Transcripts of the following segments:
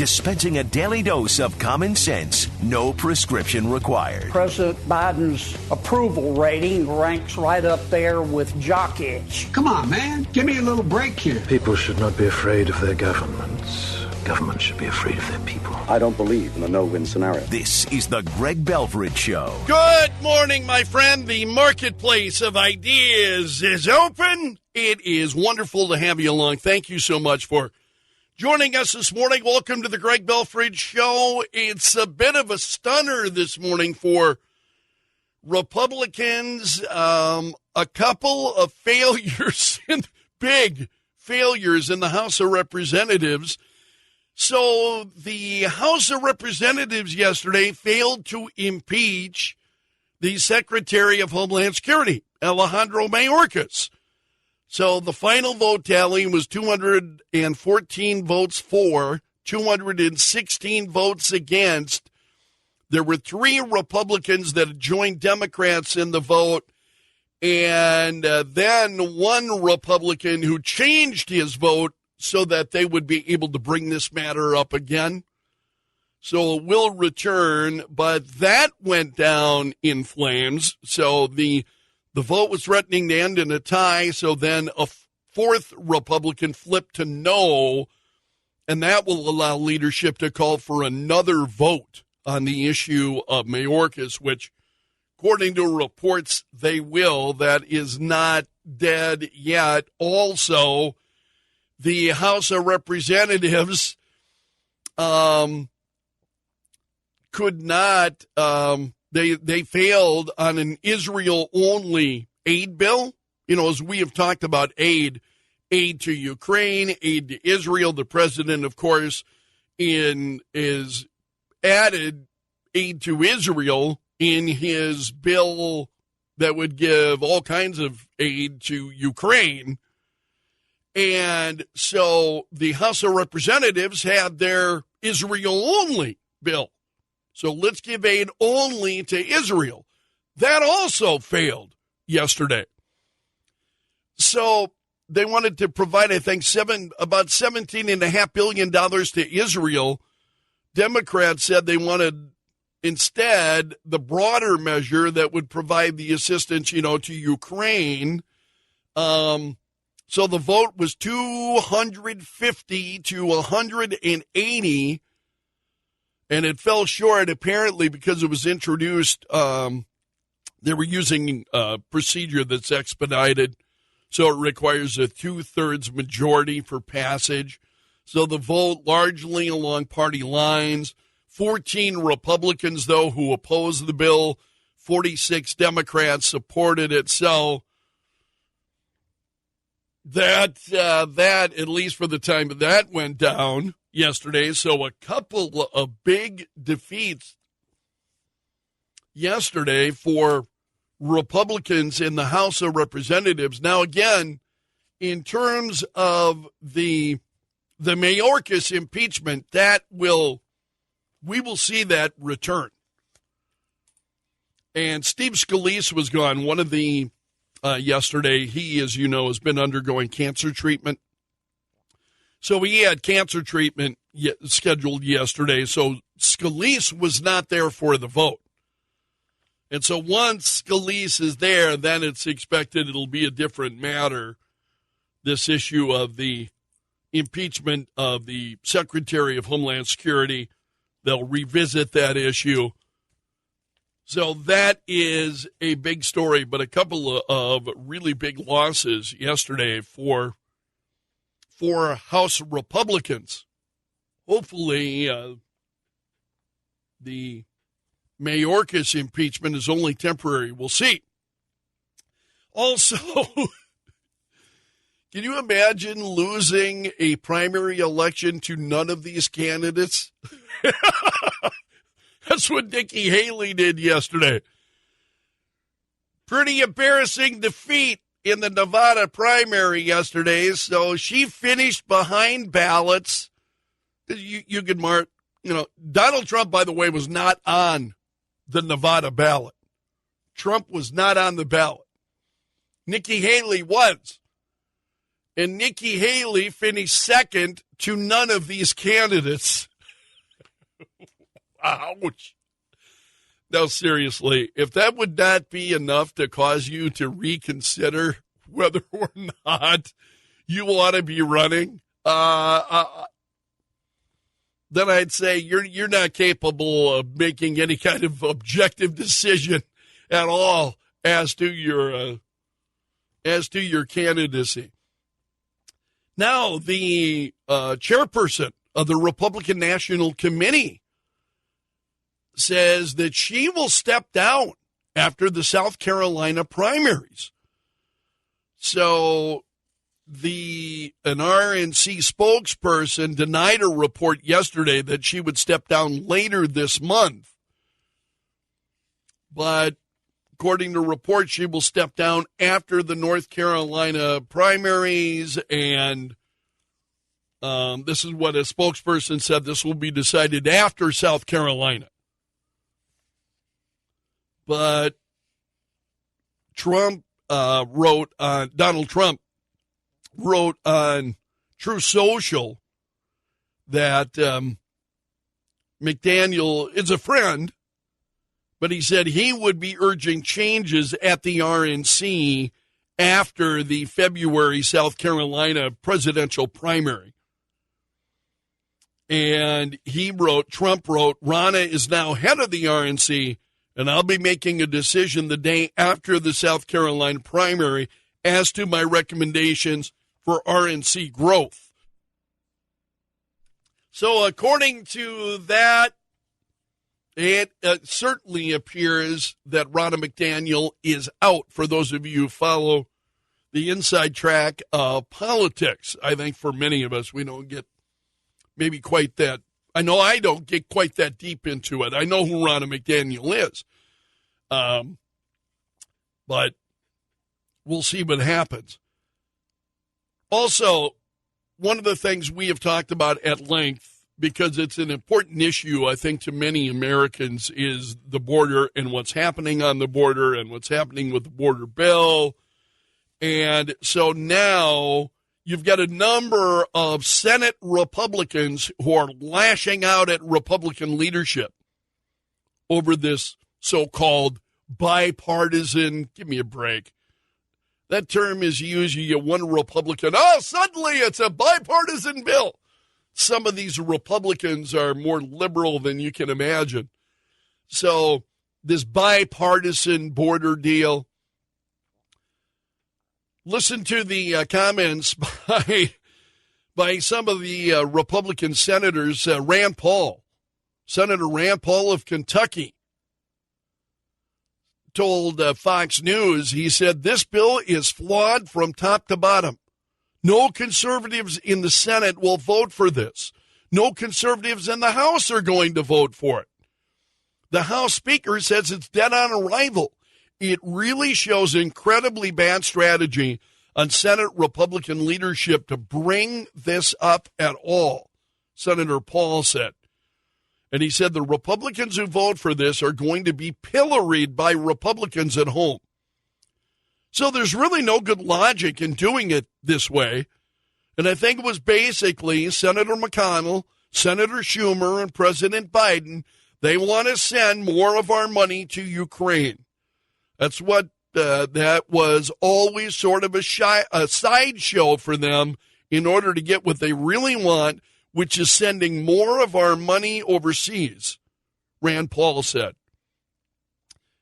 dispensing a daily dose of common sense, no prescription required. President Biden's approval rating ranks right up there with jock itch. Come on, man. Give me a little break here. People should not be afraid of their governments. Governments should be afraid of their people. I don't believe in a no-win scenario. This is the Greg Belfridge Show. Good morning, my friend. The marketplace of ideas is open. It is wonderful to have you along. Thank you so much for joining us this morning. Welcome to the Greg Belfridge Show. It's a bit of a stunner this morning for Republicans. A couple of failures, big failures in the House of Representatives. So the House of Representatives yesterday failed to impeach the Secretary of Homeland Security, Alejandro Mayorkas. So the final vote tally was 214 votes for, 216 votes against. There were 3 Republicans that joined Democrats in the vote, and then one Republican who changed his vote so that they would be able to bring this matter up again. So it will return, but that went down in flames. So the vote was threatening to end in a tie, so then a fourth Republican flipped to no, and that will allow leadership to call for another vote on the issue of Mayorkas, which, according to reports, they will. That is not dead yet. Also, the House of Representatives could not, they failed on an Israel-only aid bill. You know, as we have talked about aid to Ukraine, aid to Israel. The president, of course, is added aid to Israel in his bill that would give all kinds of aid to Ukraine. And so the House of Representatives had their Israel-only bill. So let's give aid only to Israel. That also failed yesterday. So they wanted to provide, I think, about $17.5 billion to Israel. Democrats said they wanted instead the broader measure that would provide the assistance, to Ukraine. So the vote was 250 to 180, and it fell short apparently because it was introduced. They were using a procedure that's expedited, so it requires a 2/3 majority for passage. So the vote largely along party lines. 14 Republicans, though, who opposed the bill. 46 Democrats supported it. So that at least for the time that went down yesterday. So a couple of big defeats yesterday for Republicans in the House of Representatives. Now, again, in terms of the Mayorkas impeachment, we will see that return. And Steve Scalise was gone. One of the yesterday, he, as you know, has been undergoing cancer treatment. So he had cancer treatment scheduled yesterday. So Scalise was not there for the vote. And so once Scalise is there, then it's expected it'll be a different matter, this issue of the impeachment of the Secretary of Homeland Security. They'll revisit that issue. So that is a big story, but a couple of really big losses yesterday for House Republicans. Hopefully, the Mayorkas impeachment is only temporary. We'll see. Also, can you imagine losing a primary election to none of these candidates? That's what Nikki Haley did yesterday. Pretty embarrassing defeat in the Nevada primary yesterday. So she finished behind ballots. You could mark, Donald Trump, by the way, was not on the Nevada ballot. Trump was not on the ballot. Nikki Haley was. And Nikki Haley finished second to none of these candidates. Ouch. No, seriously, if that would not be enough to cause you to reconsider whether or not you want to be running, then I'd say you're not capable of making any kind of objective decision at all as to your candidacy. Now, the chairperson of the Republican National Committee says that she will step down after the South Carolina primaries. So an RNC spokesperson denied a report yesterday that she would step down later this month. But according to reports, she will step down after the North Carolina primaries, and this is what a spokesperson said. This will be decided after South Carolina. But Donald Trump wrote on True Social that McDaniel is a friend, but he said he would be urging changes at the RNC after the February South Carolina presidential primary. And Trump wrote, Ronna is now head of the RNC, and I'll be making a decision the day after the South Carolina primary as to my recommendations for RNC growth. So according to that, it certainly appears that Ronna McDaniel is out, for those of you who follow the inside track of politics. I think for many of us, we don't get maybe quite that. I know I don't get quite that deep into it. I know who Ronna McDaniel is. But we'll see what happens. Also, one of the things we have talked about at length, because it's an important issue, I think, to many Americans, is the border and what's happening on the border and what's happening with the border bill. And so now you've got a number of Senate Republicans who are lashing out at Republican leadership over this so-called bipartisan, give me a break. That term is used, you get one Republican, suddenly it's a bipartisan bill. Some of these Republicans are more liberal than you can imagine. So this bipartisan border deal, listen to the comments by some of the Republican senators. Senator Rand Paul of Kentucky, told Fox News, he said, this bill is flawed from top to bottom. No conservatives in the Senate will vote for this. No conservatives in the House are going to vote for it. The House Speaker says it's dead on arrival. It really shows incredibly bad strategy on Senate Republican leadership to bring this up at all, Senator Paul said. And he said the Republicans who vote for this are going to be pilloried by Republicans at home. So there's really no good logic in doing it this way. And I think it was basically Senator McConnell, Senator Schumer, and President Biden. They want to send more of our money to Ukraine. That's what that was always sort of a sideshow for them in order to get what they really want, which is sending more of our money overseas, Rand Paul said.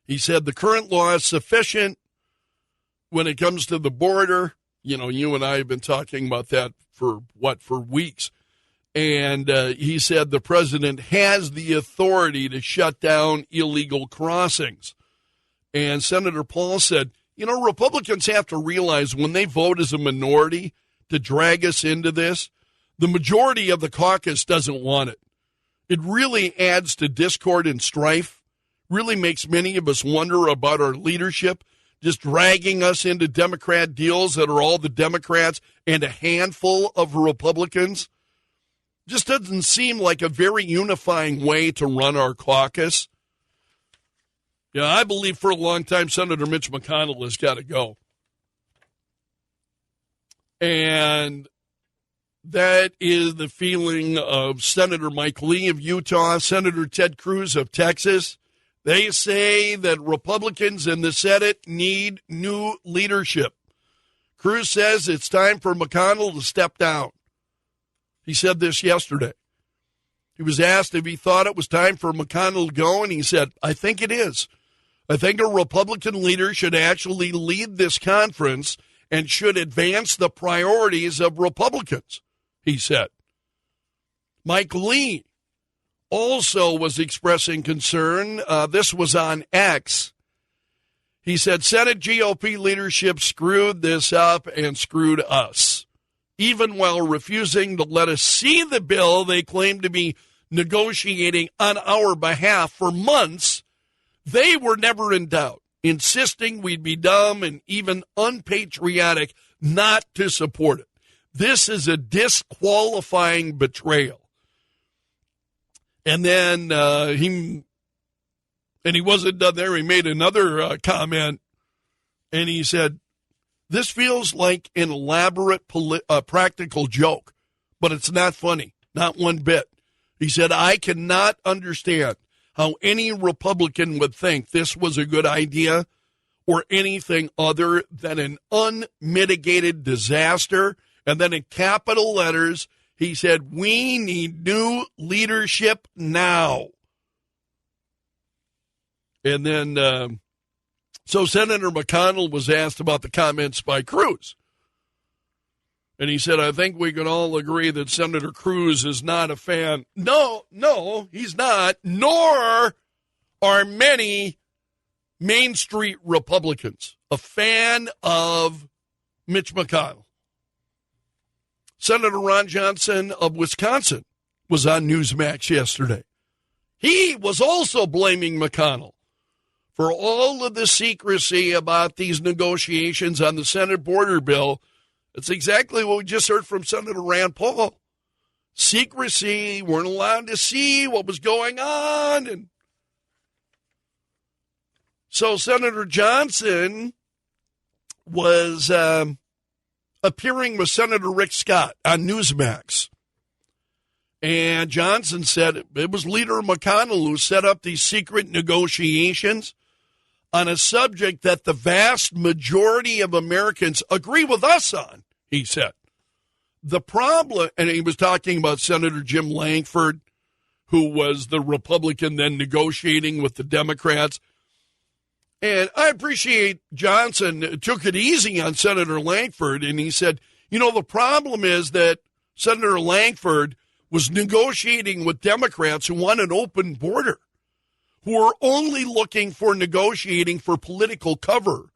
He said the current law is sufficient when it comes to the border. You know, you and I have been talking about that for weeks. And he said the president has the authority to shut down illegal crossings. And Senator Paul said, you know, Republicans have to realize when they vote as a minority to drag us into this, the majority of the caucus doesn't want it. It really adds to discord and strife, really makes many of us wonder about our leadership, just dragging us into Democrat deals that are all the Democrats and a handful of Republicans. Just doesn't seem like a very unifying way to run our caucus. Yeah, I believe for a long time Senator Mitch McConnell has got to go. And That is the feeling of Senator Mike Lee of Utah, Senator Ted Cruz of Texas. They say that Republicans in the Senate need new leadership. Cruz says it's time for McConnell to step down. He said this yesterday. He was asked if he thought it was time for McConnell to go, and he said, I think it is. I think a Republican leader should actually lead this conference and should advance the priorities of Republicans, he said. Mike Lee also was expressing concern. This was on X. He said, Senate GOP leadership screwed this up and screwed us. Even while refusing to let us see the bill they claim to be negotiating on our behalf for months, they were never in doubt, insisting we'd be dumb and even unpatriotic not to support it. This is a disqualifying betrayal. And then he wasn't done there. He made another comment, and he said, this feels like an elaborate practical joke, but it's not funny, not one bit. He said, I cannot understand how any Republican would think this was a good idea or anything other than an unmitigated disaster. And then in capital letters, he said, we need new leadership now. And then, so Senator McConnell was asked about the comments by Cruz. And he said, I think we can all agree that Senator Cruz is not a fan. No, he's not, nor are many Main Street Republicans a fan of Mitch McConnell. Senator Ron Johnson of Wisconsin was on Newsmax yesterday. He was also blaming McConnell for all of the secrecy about these negotiations on the Senate border bill. It's exactly what we just heard from Senator Rand Paul. Secrecy, weren't allowed to see what was going on. And so Senator Johnson was appearing with Senator Rick Scott on Newsmax. And Johnson said it was Leader McConnell who set up these secret negotiations on a subject that the vast majority of Americans agree with us on, he said. The problem, and he was talking about Senator Jim Lankford, who was the Republican then negotiating with the Democrats. And I appreciate Johnson took it easy on Senator Lankford, and he said, the problem is that Senator Lankford was negotiating with Democrats who want an open border, who are only looking for negotiating for political cover.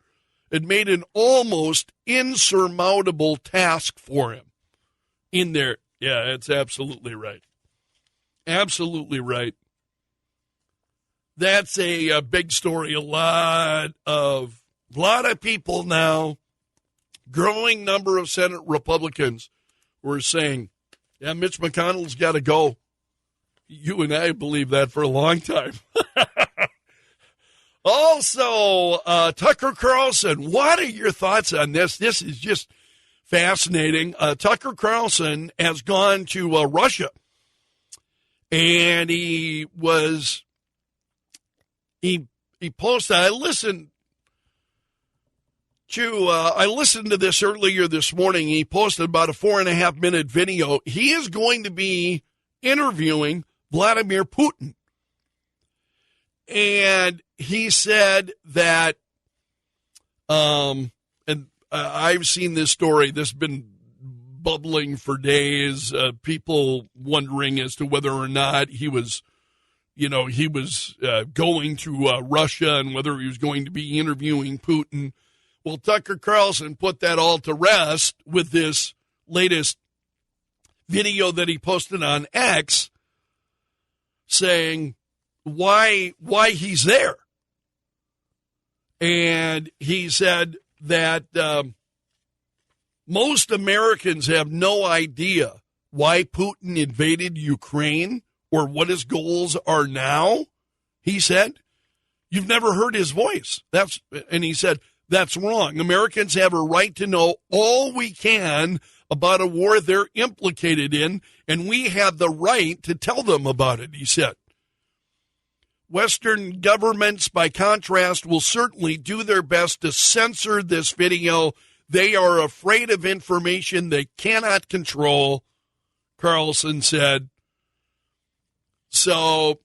It made an almost insurmountable task for him in there. Yeah, it's absolutely right. Absolutely right. That's a big story. A lot of people now, growing number of Senate Republicans were saying, yeah, Mitch McConnell's got to go. You and I believe that for a long time. Also, Tucker Carlson, what are your thoughts on this? This is just fascinating. Tucker Carlson has gone to Russia, and he posted. I listened to this earlier this morning. He posted about a 4.5-minute video. He is going to be interviewing Vladimir Putin. And he said that, and I've seen this story. This has been bubbling for days. People wondering as to whether or not he was going to Russia and whether he was going to be interviewing Putin. Well, Tucker Carlson put that all to rest with this latest video that he posted on X saying why he's there. And he said that most Americans have no idea why Putin invaded Ukraine or what his goals are now. He said, you've never heard his voice. And he said, that's wrong. Americans have a right to know all we can about a war they're implicated in, and we have the right to tell them about it, he said. Western governments, by contrast, will certainly do their best to censor this video. They are afraid of information they cannot control, Carlson said. So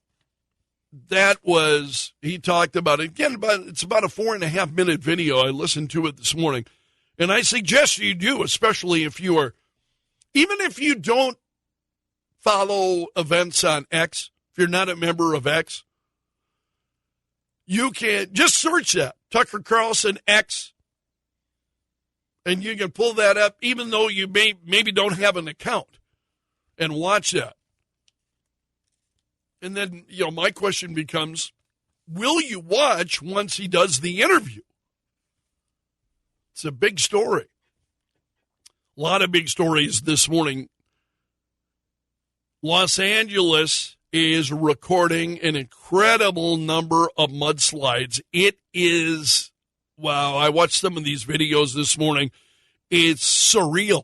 that was, he talked about it. Again, it's about a 4.5-minute video. I listened to it this morning. And I suggest you do, especially if you are, even if you don't follow events on X, if you're not a member of X, you can just search that, Tucker Carlson X, and you can pull that up, even though you maybe don't have an account, and watch that. And then, my question becomes, will you watch once he does the interview? It's a big story. A lot of big stories this morning. Los Angeles is recording an incredible number of mudslides. It is, wow, I watched some of these videos this morning. It's surreal.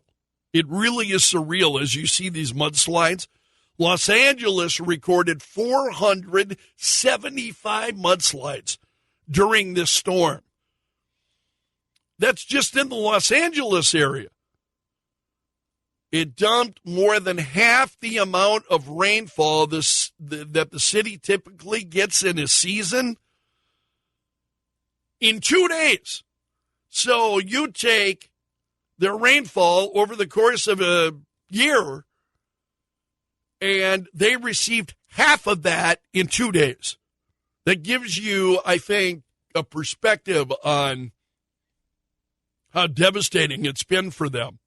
It really is surreal as you see these mudslides. Los Angeles recorded 475 mudslides during this storm. That's just in the Los Angeles area. It dumped more than half the amount of rainfall that the city typically gets in a season in 2 days. So you take their rainfall over the course of a year, and they received half of that in 2 days. That gives you, I think, a perspective on how devastating it's been for them.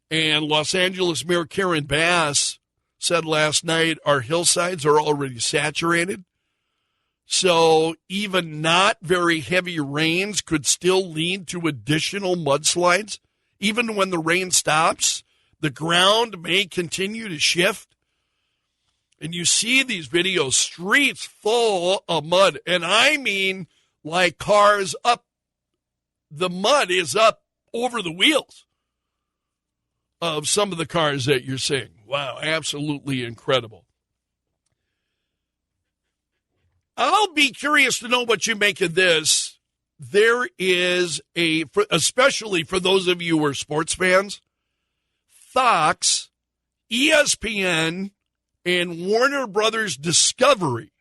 And Los Angeles Mayor Karen Bass said last night our hillsides are already saturated. So even not very heavy rains could still lead to additional mudslides. Even when the rain stops, the ground may continue to shift. And you see these videos, streets full of mud. And I mean like cars up. The mud is up over the wheels of some of the cars that you're seeing. Wow, absolutely incredible. I'll be curious to know what you make of this. There is especially for those of you who are sports fans, Fox, ESPN, and Warner Brothers Discovery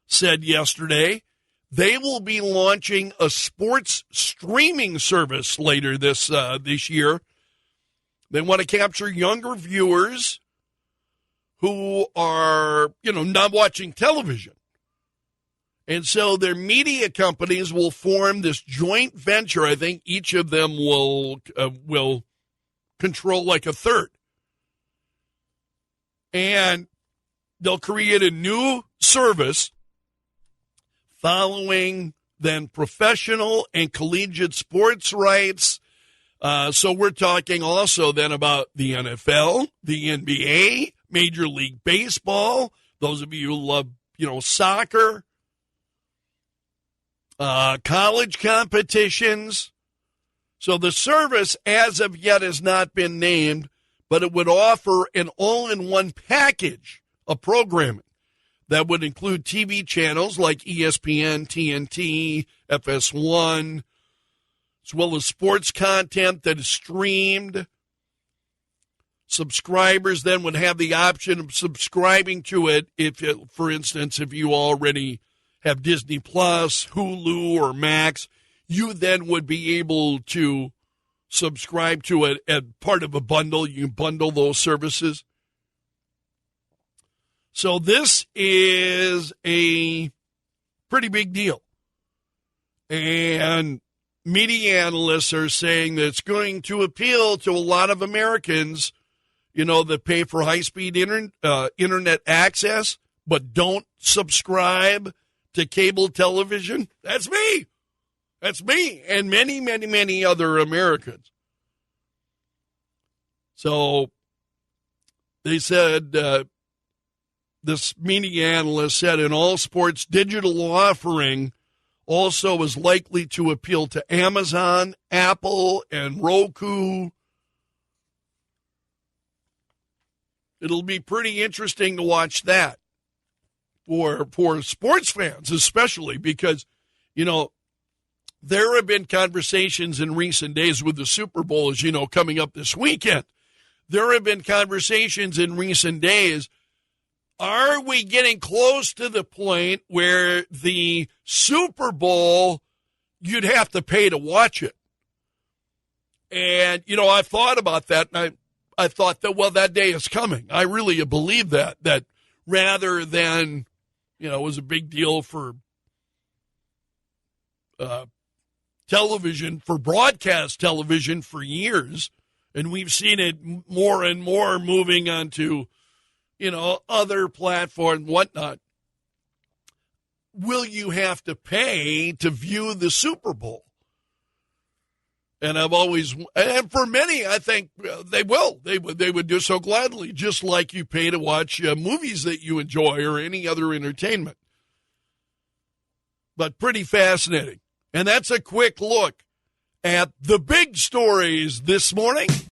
said yesterday they will be launching a sports streaming service later this year. They want to capture younger viewers who are, not watching television. And so their media companies will form this joint venture. I think each of them will control like a third. And they'll create a new service following then professional and collegiate sports rights. So we're talking also then about the NFL, the NBA, Major League Baseball, those of you who love, soccer, college competitions. So the service as of yet has not been named, but it would offer an all-in-one package of programming that would include TV channels like ESPN, TNT, FS1, as well as sports content that is streamed. Subscribers then would have the option of subscribing to it for instance, if you already have Disney Plus, Hulu, or Max, you then would be able to subscribe to it as part of a bundle. You can bundle those services. So this is a pretty big deal. And media analysts are saying that it's going to appeal to a lot of Americans, that pay for high-speed internet access, but don't subscribe to cable television. That's me. That's me and many, many, many other Americans. So they said, this media analyst said, an all-sports digital offering also is likely to appeal to Amazon, Apple, and Roku. It'll be pretty interesting to watch that for sports fans, especially because, you know, there have been conversations in recent days with the Super Bowl, as you know, coming up this weekend. There have been conversations in recent days. Are we getting close to the point where the Super Bowl, you'd have to pay to watch it? And, you know, I've thought about that, and I thought that, well, that day is coming. I really believe that rather than, you know, it was a big deal for television, for broadcast television for years, and we've seen it more and more moving onto, you know, other platforms and whatnot. Will you have to pay to view the Super Bowl? And and for many, I think they will. They would do so gladly, just like you pay to watch movies that you enjoy or any other entertainment. But pretty fascinating. And that's a quick look at the big stories this morning.